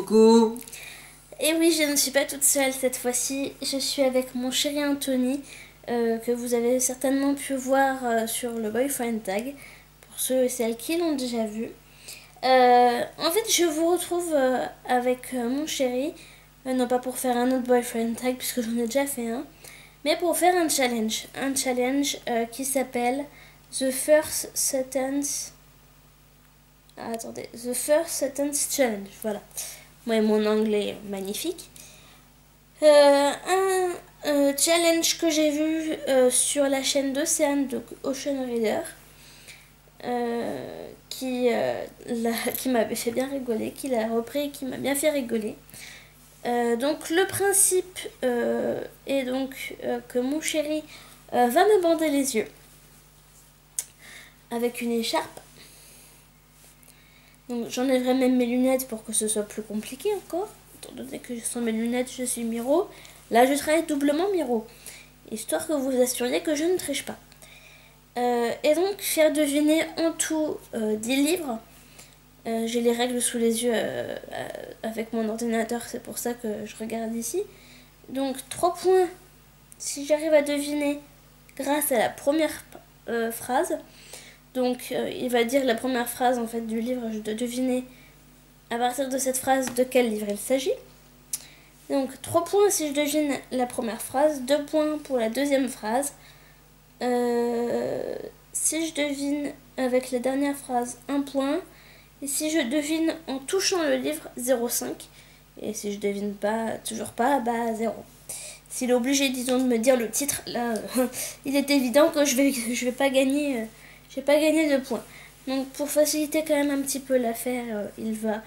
Coucou. Et oui, je ne suis pas toute seule cette fois-ci. Je suis avec mon chéri Anthony, que vous avez certainement pu voir sur le Boyfriend Tag, pour ceux et celles qui l'ont déjà vu. En fait, je vous retrouve avec mon chéri, non pas pour faire un autre Boyfriend Tag, puisque j'en ai déjà fait un, mais pour faire un challenge. Un challenge qui s'appelle The First Sentence... Ah, attendez, The First Sentence Challenge, voilà. Moi, mon anglais est magnifique. Un challenge que j'ai vu sur la chaîne d'Océane, donc Ocean Reader, qui m'avait fait bien rigoler, qui l'a repris et qui m'a bien fait rigoler. Donc le principe est donc que mon chéri va me bander les yeux avec une écharpe. Donc j'enlèverai même mes lunettes pour que ce soit plus compliqué encore. Étant donné que sans mes lunettes je suis Miro. Là je travaille doublement Miro. Histoire que vous vous assuriez que je ne triche pas. Et donc faire deviner en tout 10 livres. J'ai les règles sous les yeux avec mon ordinateur. C'est pour ça que je regarde ici. Donc 3 points si j'arrive à deviner grâce à la première phrase. Donc il va dire la première phrase en fait du livre, je dois deviner à partir de cette phrase de quel livre il s'agit. Donc 3 points si je devine la première phrase, 2 points pour la deuxième phrase. Si je devine avec la dernière phrase, 1 point. Et si je devine en touchant le livre, 0,5. Et si je devine pas, toujours pas, bah 0. S'il est obligé, disons, de me dire le titre, là, il est évident que je vais pas gagner... j'ai pas gagné de points. Donc pour faciliter quand même un petit peu l'affaire, il va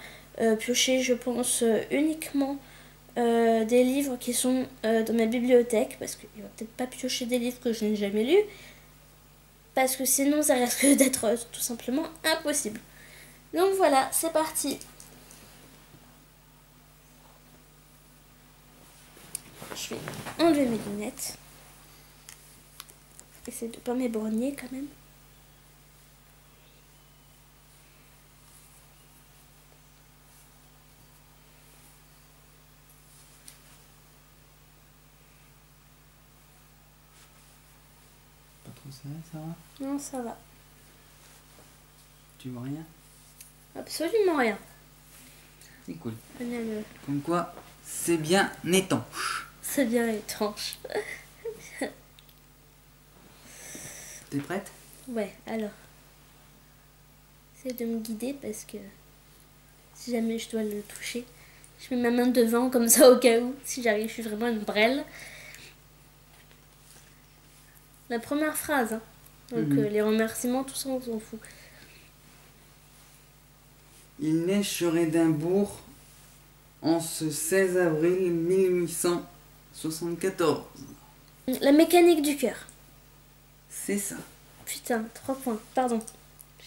piocher, je pense, uniquement des livres qui sont dans ma bibliothèque. Parce qu'il va peut-être pas piocher des livres que je n'ai jamais lus. Parce que sinon ça risque d'être tout simplement impossible. Donc voilà, c'est parti. Je vais enlever mes lunettes. Essayer de ne pas m'éborgner quand même. Pas trop serré, ça va? Non, ça va. Tu vois rien? Absolument rien. C'est cool. Regardez. Comme quoi, c'est bien étanche. C'est bien étanche. T'es prête? Ouais, alors. Essaye de me guider parce que si jamais je dois le toucher, je mets ma main devant comme ça au cas où. Si j'arrive, je suis vraiment une brêle. La première phrase, hein. Donc les remerciements, tout ça, on s'en fout. Il naît sur Édimbourg en ce 16 avril 1874. La mécanique du cœur. C'est ça. Putain, 3 points. Pardon.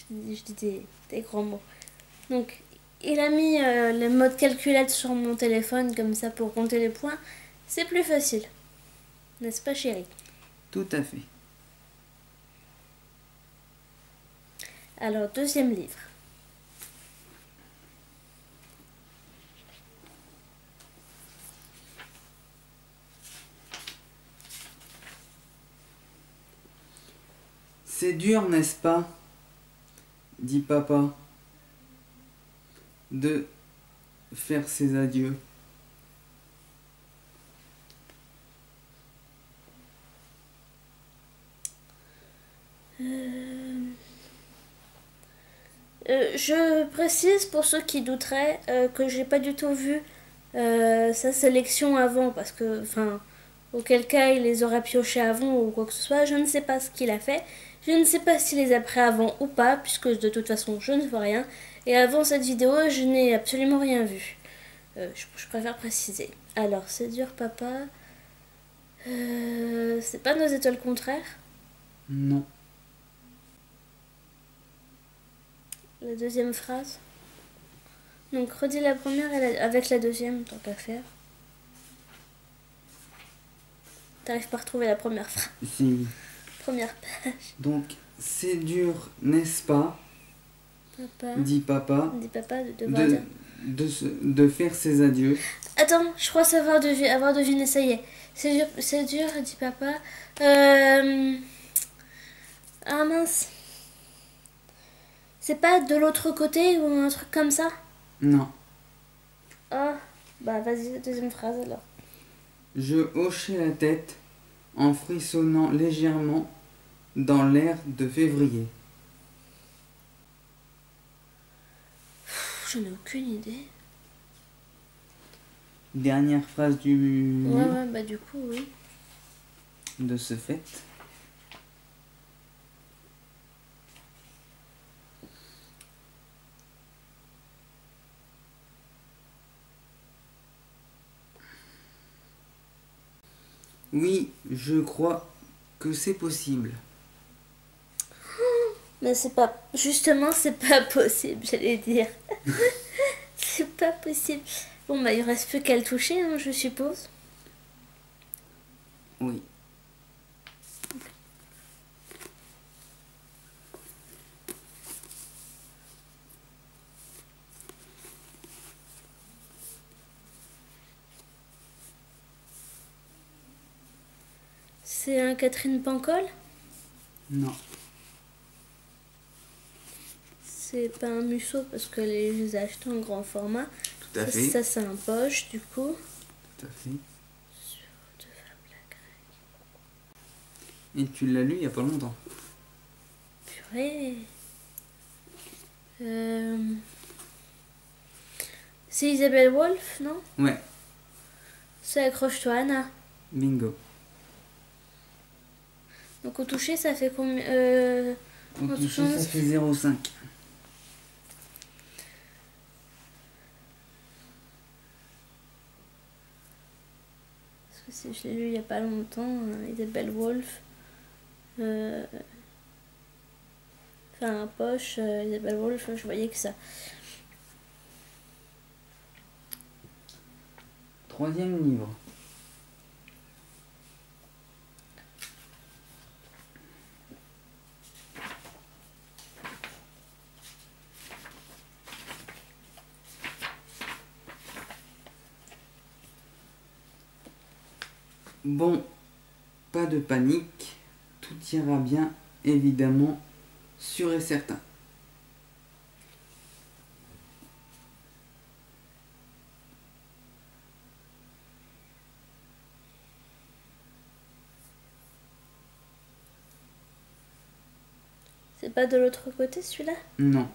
Je dis des grands mots. Donc, il a mis le mode calculette sur mon téléphone comme ça pour compter les points. C'est plus facile. N'est-ce pas, chérie? Tout à fait. Alors, deuxième livre. C'est dur, n'est-ce pas, dit papa, de faire ses adieux. Je précise pour ceux qui douteraient que j'ai pas du tout vu sa sélection avant parce que, enfin, auquel cas il les aurait piochés avant ou quoi que ce soit. Je ne sais pas ce qu'il a fait. Je ne sais pas s'il les a pris avant ou pas, puisque de toute façon je ne vois rien. Et avant cette vidéo, je n'ai absolument rien vu. Je préfère préciser. Alors, c'est dur, papa. C'est pas nos étoiles contraires. Non. La deuxième phrase. Donc, redis la première avec la deuxième, tant qu'à faire. T'arrives pas à retrouver la première phrase. Si. Première page. Donc, c'est dur, n'est-ce pas, Papa. dit papa, Dis papa de devoir dire. de faire ses adieux. Attends, je crois avoir deviné, ça y est. C'est dur, dit papa. Ah mince. C'est pas de l'autre côté ou un truc comme ça? Non. Ah, bah vas-y, deuxième phrase alors. Je hochai la tête en frissonnant légèrement dans l'air de février. J'en ai aucune idée. Dernière phrase du livre, Ouais, bah du coup, oui. de ce fait. Oui, je crois que c'est possible. Mais c'est pas... Justement, c'est pas possible, j'allais dire. C'est pas possible. Bon, bah il reste plus qu'à le toucher, hein, je suppose. Oui. C'est un Catherine Pancol? Non. C'est pas un Musso parce que je les ai achetés en grand format. Tout à fait. Ça, c'est un poche, du coup. Tout à fait. Sur deux femmes la grecque. Et tu l'as lu il y a pas longtemps. Purée. C'est Isabelle Wolf, non? Ouais. C'est Accroche-toi, Anna. Bingo. Donc au toucher, ça fait combien Au toucher, ça fait 0,5. Parce que je l'ai lu il y a pas longtemps, Isabelle Wolf. Enfin, poche, Isabelle Wolf, je voyais que ça. Troisième livre. Bon, pas de panique, tout ira bien, évidemment, sûr et certain. C'est pas de l'autre côté celui-là? Non.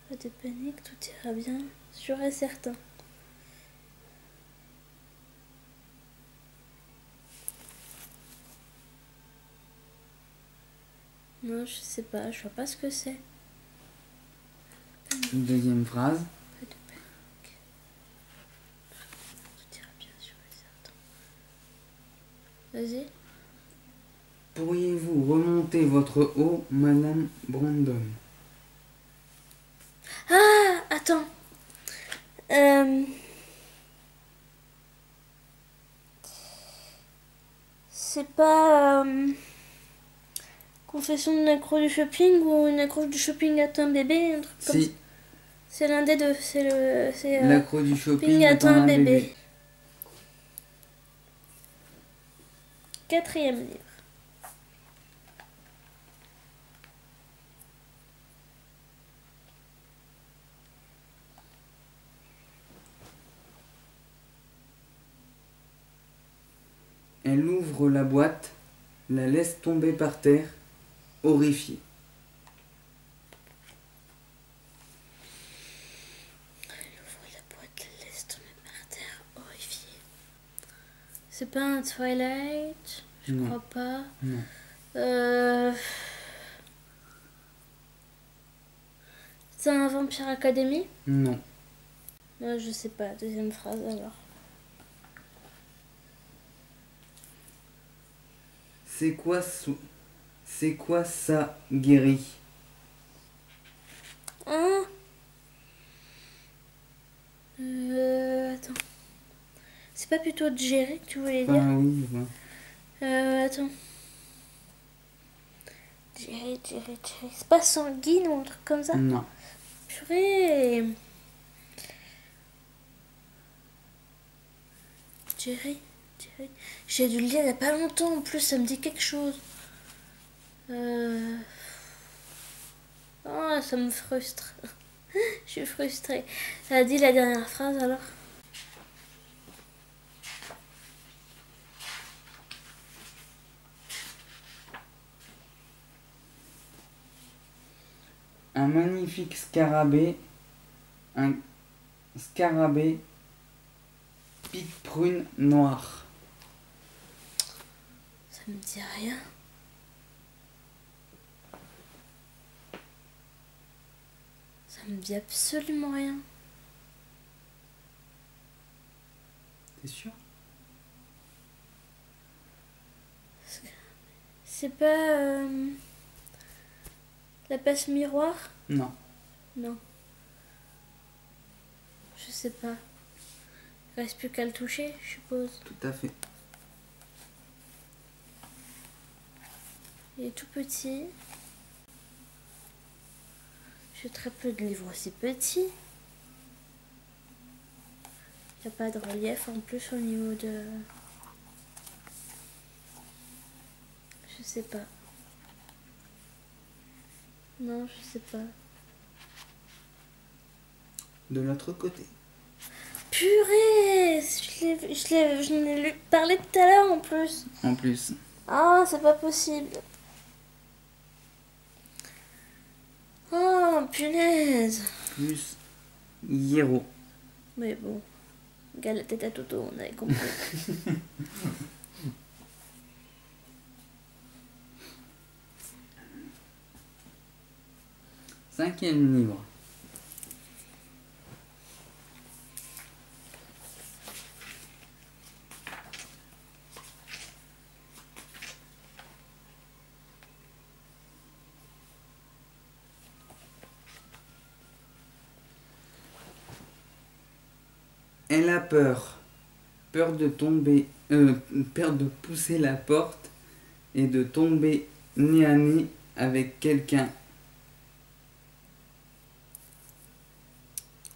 Pas de panique, tout ira bien, sûr et certain. Non, je sais pas, je vois pas ce que c'est. Deuxième phrase. Pas de panique. Tout ira bien, sûr et certain. Vas-y. Pourriez-vous remonter votre eau, Madame Brandon? Ah, attends. C'est pas Confession d'une accro du shopping ou une accro du shopping atteint bébé, un truc comme ça. Si, C'est l'un des deux. C'est l'accro du shopping shopping atteint attend un bébé. bébé. Quatrième livre. Elle ouvre la boîte, la laisse tomber par terre, horrifiée. Elle ouvre la boîte, la laisse tomber par terre, horrifiée. C'est pas un Twilight? Je Non. crois pas. Non. C'est un Vampire Academy? Non. Non, je sais pas. Deuxième phrase alors. C'est quoi ça, guéri? Hein? Attends. C'est pas plutôt Jerry que tu voulais dire? Ah oui, ouais. Attends. Jerry. C'est pas sanguine ou un truc comme ça? Non. Purée. Jerry. J'ai dû le lire il y a pas longtemps en plus, ça me dit quelque chose. Oh, ça me frustre. Je suis frustrée. Ça a dit la dernière phrase alors? Un magnifique scarabée. Un scarabée. Pique prune noire. Ça me dit rien. Ça me dit absolument rien. T'es sûr? C'est pas la passe miroir? Non. Non. Je sais pas. Il reste plus qu'à le toucher, je suppose. Tout à fait. Il est tout petit. J'ai très peu de livres aussi petits. Il n'y a pas de relief en plus au niveau de... Je sais pas. Non, je sais pas. De l'autre côté. Purée! Je n'ai lu parler tout à l'heure en plus. En plus. Ah, c'est pas possible. Oh, punaise. Plus Hiero. Mais bon, regarde la tête à Toto, on avait compris. Cinquième livre. Elle a peur. Peur de tomber. Peur de pousser la porte et de tomber nez à nez avec quelqu'un.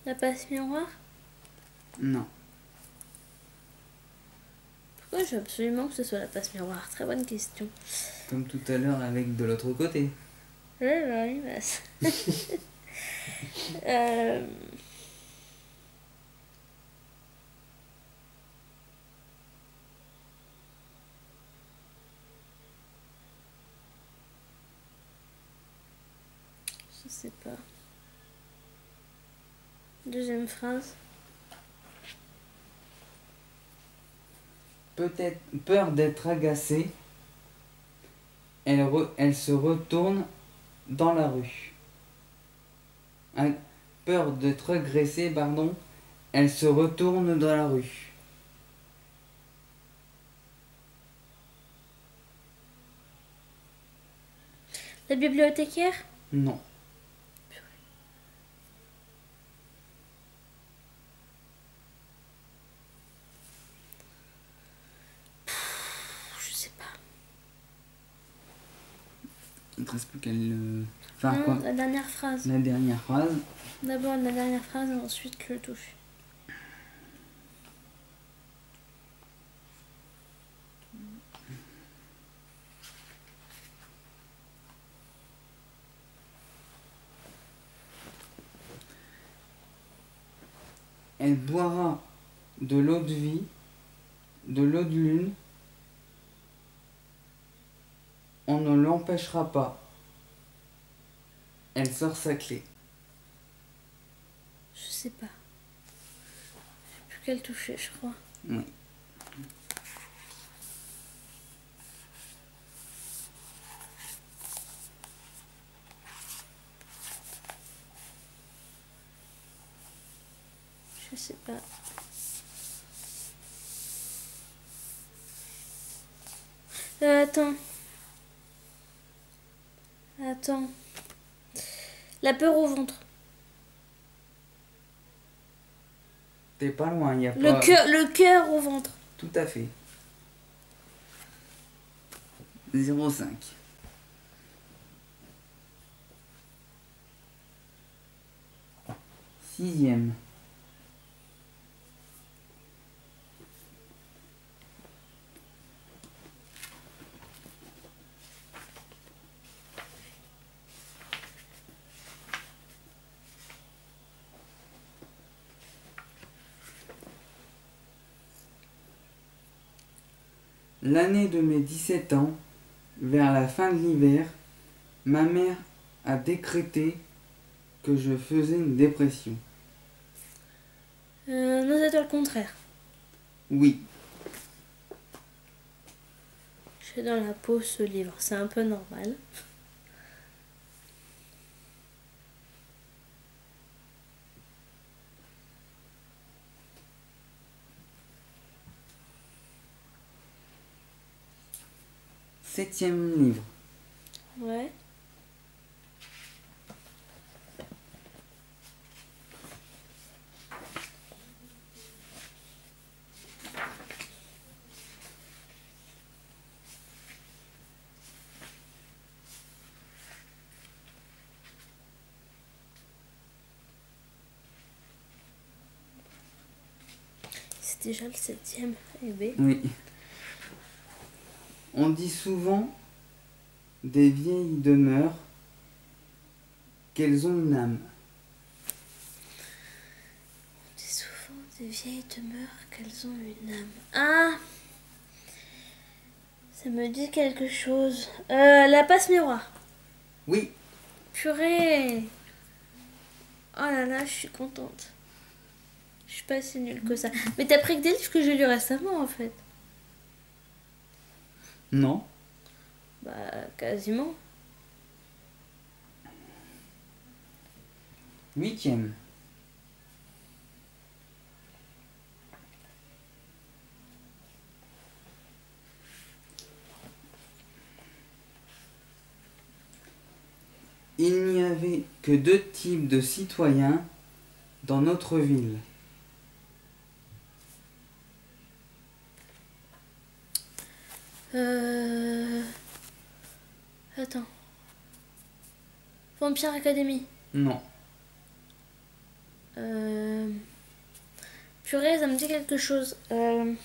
La passe miroir? Non. Pourquoi je veux absolument que ce soit la passe miroir? Très bonne question. Comme tout à l'heure avec de l'autre côté. Oui, bah, euh... Je sais pas. Deuxième phrase. Peut-être peur d'être agacée. Elle se retourne dans la rue. Peur d'être agressée, pardon. Elle se retourne dans la rue. La bibliothécaire? Non. Je sais pas. Il ne reste plus qu'elle... Enfin, Non, quoi? la dernière phrase. La dernière phrase. D'abord la dernière phrase et ensuite le touche. Elle boira de l'eau de vie, de l'eau de lune. On ne l'empêchera pas. Elle sort sa clé. Je sais pas. J'ai plus qu'à le toucher, je crois. Oui. Je sais pas. Attends. La peur au ventre. T'es pas loin, il y a pas... Le cœur au ventre. Tout à fait. 0,5. 6e. L'année de mes 17 ans, vers la fin de l'hiver, ma mère a décrété que je faisais une dépression. Non, c'est toi le contraire. Oui, J'ai dans la peau ce livre, c'est un peu normal. septième livre. Ouais. C'est déjà le 7e. Eh ben. Oui. On dit souvent des vieilles demeures qu'elles ont une âme. On dit souvent des vieilles demeures qu'elles ont une âme. Ah, ça me dit quelque chose. La passe miroir. Oui, Purée. Oh là là, je suis contente. Je suis pas si nulle que ça. Mais t'as pris que des livres que j'ai lus récemment en fait. non, Bah, quasiment. 8e. Il n'y avait que 2 types de citoyens dans notre ville. Attends. Vampire Academy. Non, Purée, ça me dit quelque chose. Je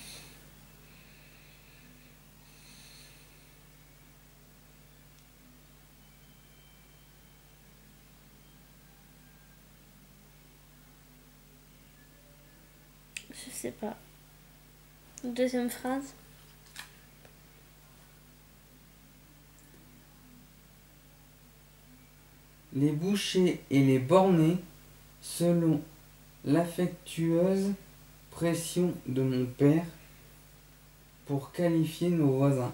sais pas. Deuxième phrase. les bouchers et les bornés, selon l'affectueuse pression de mon père, pour qualifier nos voisins.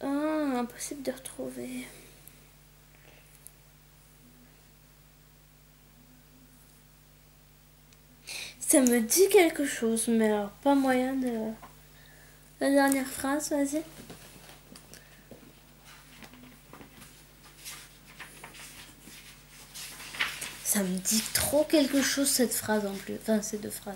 Ah, impossible de retrouver. Ça me dit quelque chose, mais alors pas moyen de... La dernière phrase, vas-y. Ça me dit trop quelque chose cette phrase en plus. Enfin, ces deux phrases.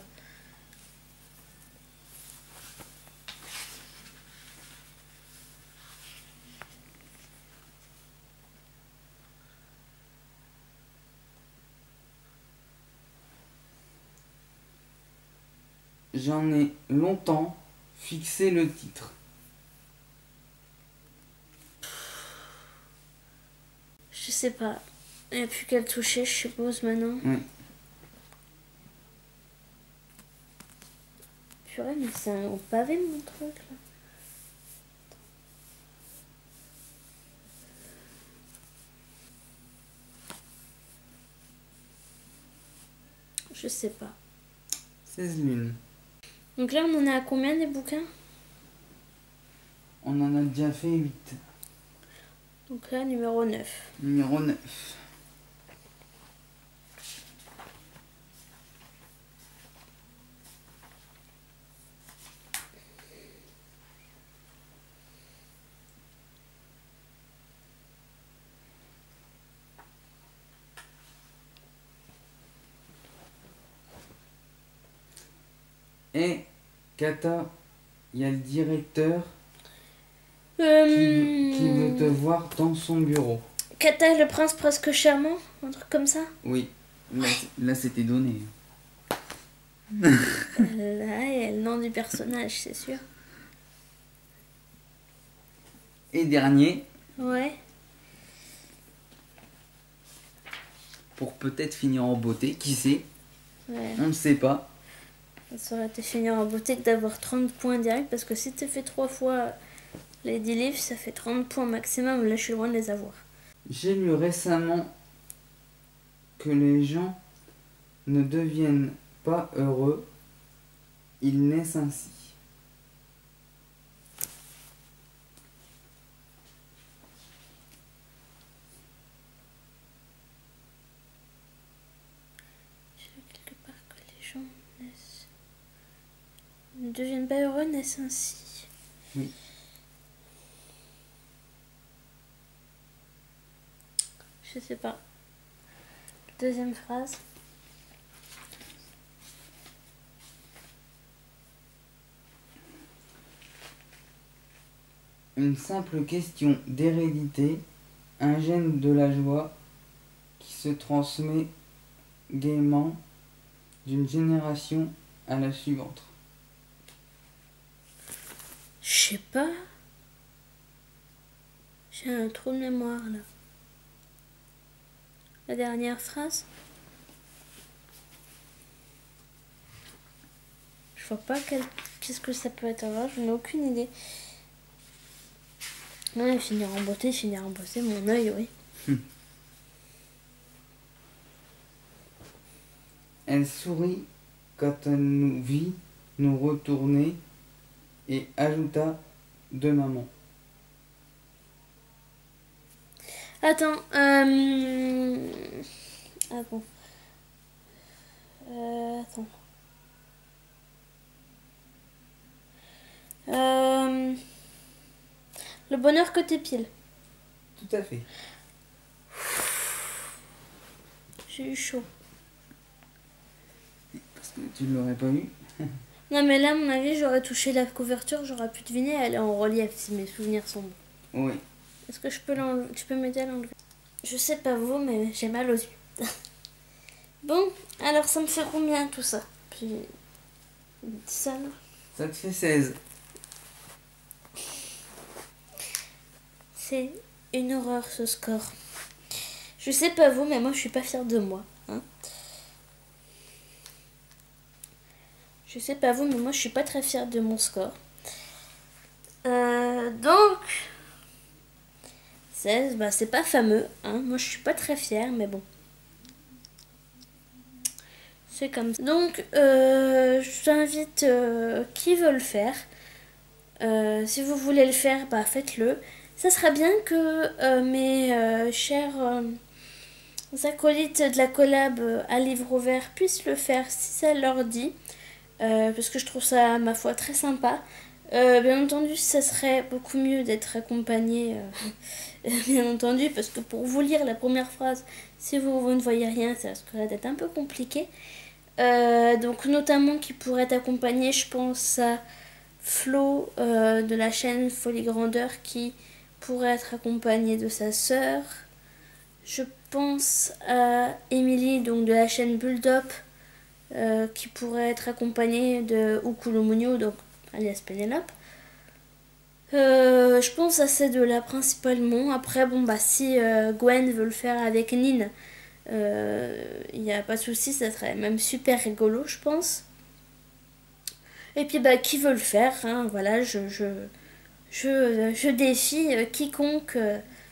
J'en ai longtemps fixé le titre. Je sais pas. Il n'y a plus qu'à le toucher, je suppose, maintenant. Oui. Purée, mais c'est un pavé mon truc là. Je sais pas. 16 lunes. Donc là, on en est à combien des bouquins? On en a déjà fait 8. Donc là, numéro 9. Numéro 9. Et Kata, il y a le directeur Qui veut te voir dans son bureau. Kata, le prince presque charmant, un truc comme ça. Oui, là c'était donné. Là, il y a le nom du personnage, c'est sûr. Et dernier, Ouais. pour peut-être finir en beauté, qui sait, Ouais. on ne sait pas. Ça aurait été finir en beauté que d'avoir 30 points direct, parce que si tu fais 3 fois les 10 livres, ça fait 30 points maximum. Là, je suis loin de les avoir. J'ai lu récemment que les gens ne deviennent pas heureux, ils naissent ainsi. J'ai lu quelque part que les gens ne deviennent pas heureux, naissent ainsi. Oui. Je sais pas. Deuxième phrase. Une simple question d'hérédité, un gène de la joie qui se transmet gaiement d'une génération à la suivante. Je sais pas. J'ai un trou de mémoire là. La dernière phrase. Je vois pas qu'est-ce que ça peut être. Alors, je n'ai aucune idée. Ouais, finir en beauté, mon œil, oui. Elle sourit quand elle nous vit nous retourner et ajouta de maman. Attends, ah bon. Attends. Le bonheur que t'es pile. Tout à fait. J'ai eu chaud. Parce que tu ne l'aurais pas eu. Non mais là, à mon avis, j'aurais touché la couverture, j'aurais pu deviner, elle est en relief si mes souvenirs sont bons. Oui. Est-ce que je peux l'enlever? Tu peux m'aider à l'enlever? Je sais pas vous, mais j'ai mal aux yeux. Bon, alors ça me fait combien tout ça? Puis ça là. Ça te fait 16. C'est une horreur ce score. Je sais pas vous, mais moi je suis pas fière de moi. Hein. Je sais pas vous, mais moi je suis pas très fière de mon score. Donc 16, bah c'est pas fameux. Hein. Moi je suis pas très fière, mais bon. C'est comme ça. Donc je t'invite qui veut le faire. Si vous voulez le faire, bah faites-le. Ça serait bien que mes chers acolytes de la collab à livre ouvert puissent le faire si ça leur dit. Parce que je trouve ça, ma foi, très sympa. Bien entendu, ça serait beaucoup mieux d'être accompagné, bien entendu, parce que pour vous lire la première phrase, si vous ne voyez rien, ça risquerait d'être un peu compliqué. Donc notamment qui pourrait être accompagné, je pense à Flo de la chaîne Folie Grandeur qui pourrait être accompagné de sa sœur. Je pense à Émilie donc de la chaîne Bulldop qui pourrait être accompagnée de Ukulumunyu, donc alias Pénélope. Je pense à ces deux-là principalement. Après, bon, bah, si Gwen veut le faire avec Nin, il n'y a pas de souci, ça serait même super rigolo, je pense. Et puis, bah, qui veut le faire, hein, voilà, je défie quiconque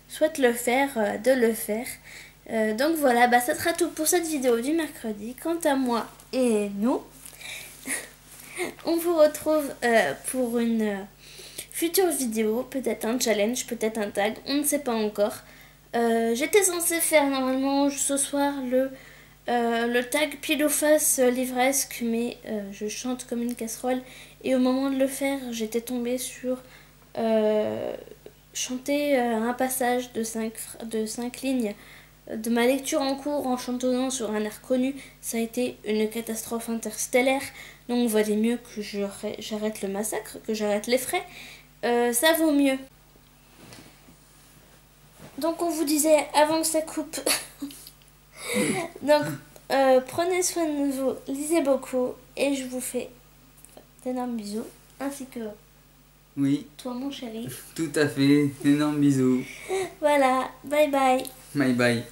souhaite le faire de le faire. Donc voilà, bah, ça sera tout pour cette vidéo du mercredi. Quant à moi et nous, on vous retrouve pour une future vidéo, peut-être un challenge, peut-être un tag, on ne sait pas encore. J'étais censée faire normalement ce soir le tag pile ou face livresque, mais je chante comme une casserole et au moment de le faire, j'étais tombée sur chanter un passage de 5 lignes de ma lecture en cours en chantonnant sur un air connu. Ça a été une catastrophe interstellaire, donc valait mieux que j'arrête le massacre, que j'arrête les frais. Ça vaut mieux Donc on vous disait avant que ça coupe. Donc prenez soin de vous, lisez beaucoup et je vous fais d'énormes bisous. Ainsi que Oui, toi mon chéri. tout à fait. Énorme bisous. Voilà, bye bye. Bye bye.